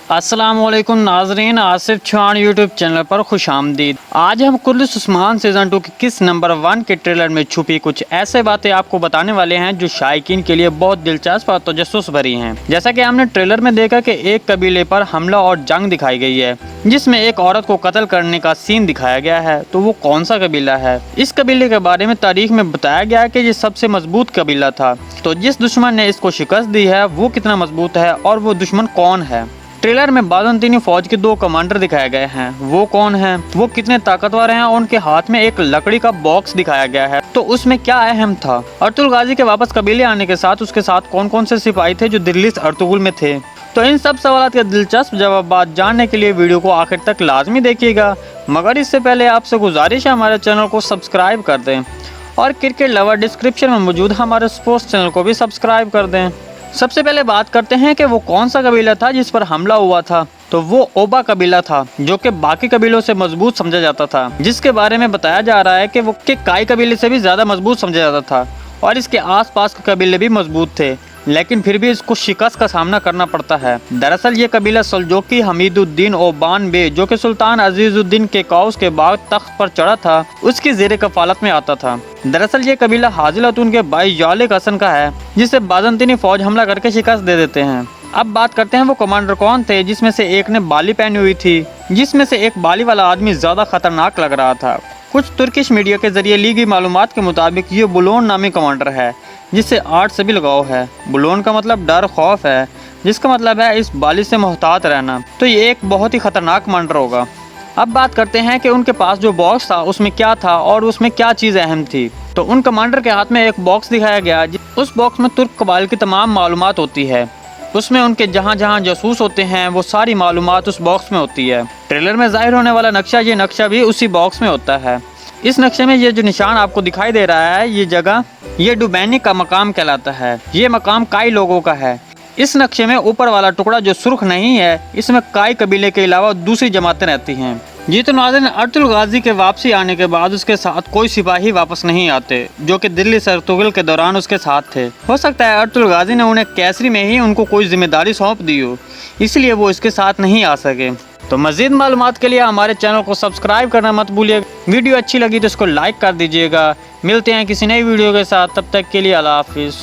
अस्सलाम वालेकुम नाजरीन, आसिफ चौहान यूट्यूब चैनल पर खुश आमदीद। आज हम कुल्लूस उस्मान सीज़न 2 के किस नंबर 1 के ट्रेलर में छुपी कुछ ऐसे बातें आपको बताने वाले हैं जो शायकीन के लिए बहुत दिलचस्प और तजस्सुस भरी हैं। जैसा कि हमने ट्रेलर में देखा कि एक कबीले पर हमला और जंग दिखाई गई है जिसमें एक औरत को कत्ल करने का सीन दिखाया गया है। तो वो कौन सा कबीला है? इस कबीले के बारे में तारीख में बताया गया है कि ये सबसे मजबूत कबीला था। तो जिस दुश्मन ने इसको शिकस्त दी है वो कितना मजबूत है और वो दुश्मन कौन है? ट्रेलर में बाज़ंतीनी फौज के 2 कमांडर दिखाए गए हैं। वो कौन हैं? वो कितने ताकतवर हैं? और उनके हाथ में एक लकड़ी का बॉक्स दिखाया गया है। तो उसमें क्या अहम था? अर्तुगरुल गाजी के वापस कबीले आने के साथ उसके साथ कौन कौन से सिपाही थे जो दिल्ली से अर्तुगरुल में थे? तो इन सब सवालों के दिलचस्प जवाब जानने के लिए वीडियो को आखिर तक लाजमी देखिएगा। मगर इससे पहले आपसे गुजारिश है हमारे चैनल को सब्सक्राइब कर दें और क्रिकेट लवर डिस्क्रिप्शन में मौजूद हमारे स्पोर्ट्स चैनल को भी सब्सक्राइब कर दें। सबसे पहले बात करते हैं कि वो कौन सा कबीला था जिस पर हमला हुआ था। तो वो ओबा कबीला था जो कि बाकी कबीलों से मजबूत समझा जाता था, जिसके बारे में बताया जा रहा है कि वो काई कबीले से भी ज्यादा मजबूत समझा जाता था और इसके आसपास के कबीले भी मजबूत थे, लेकिन फिर भी इसको शिकस्त का सामना करना पड़ता है। दरअसल ये कबीला सल्जोकी हमीदुद्दीन ओबान बे जो कि सुल्तान अजीजुद्दीन के कौस के बाद तख्त पर चढ़ा था उसकी ज़ेरे कफालत में आता था। दरअसल ये कबीला हाजिलतून के भाई जालिक हसन का है जिसे बाज़ंतीनी फौज हमला करके शिकस्त दे देते हैं। अब बात करते हैं वो कमांडर कौन थे जिसमें से एक ने बाली पहनी हुई थी, जिसमें से एक बाली वाला आदमी ज्यादा खतरनाक लग रहा था। कुछ तुर्किश मीडिया के जरिए ली गई मालूमात के मुताबिक ये बुलोन नामी कमांडर है जिससे आर्ट से भी लगाव है। बुलोन का मतलब डर खौफ है, जिसका मतलब है इस बाली से मोहतात रहना। तो ये एक बहुत ही खतरनाक कमांडर होगा। अब बात करते हैं कि उनके पास जो बॉक्स था उसमें क्या था और उसमें क्या चीज़ अहम थी। तो उन कमांडर के हाथ में एक बॉक्स दिखाया गया। उस बॉक्स में तुर्क कबाइल की तमाम मालूमात होती है। उसमें उनके जहाँ जहाँ जासूस होते हैं वो सारी मालूमात उस बॉक्स में होती है। ट्रेलर में जाहिर होने वाला नक्शा, ये नक्शा भी उसी बॉक्स में होता है। इस नक्शे में ये जो निशान आपको दिखाई दे रहा है ये जगह ये डुबैनी का मकाम कहलाता है। ये मकाम काई लोगों का है। इस नक्शे में ऊपर वाला टुकड़ा जो सुर्ख नहीं है इसमें काई कबीले के अलावा दूसरी जमातें रहती हैं। जी तो नाज़रीन, अर्तुगरुल गाजी के वापसी आने के बाद उसके साथ कोई सिपाही वापस नहीं आते जो कि दिल्ली से अर्तुगरुल के दौरान उसके साथ थे। हो सकता है अर्तुगरुल गाजी ने उन्हें कैसरी में ही उनको कोई जिम्मेदारी सौंप दी हो, इसलिए वो इसके साथ नहीं आ सके। तो मज़ीद मालूमात के लिए हमारे चैनल को सब्सक्राइब करना मत भूलिएगा। वीडियो अच्छी लगी तो इसको लाइक कर दीजिएगा। मिलते हैं किसी नई वीडियो के साथ, तब तक के लिए अल्लाह हाफिज़।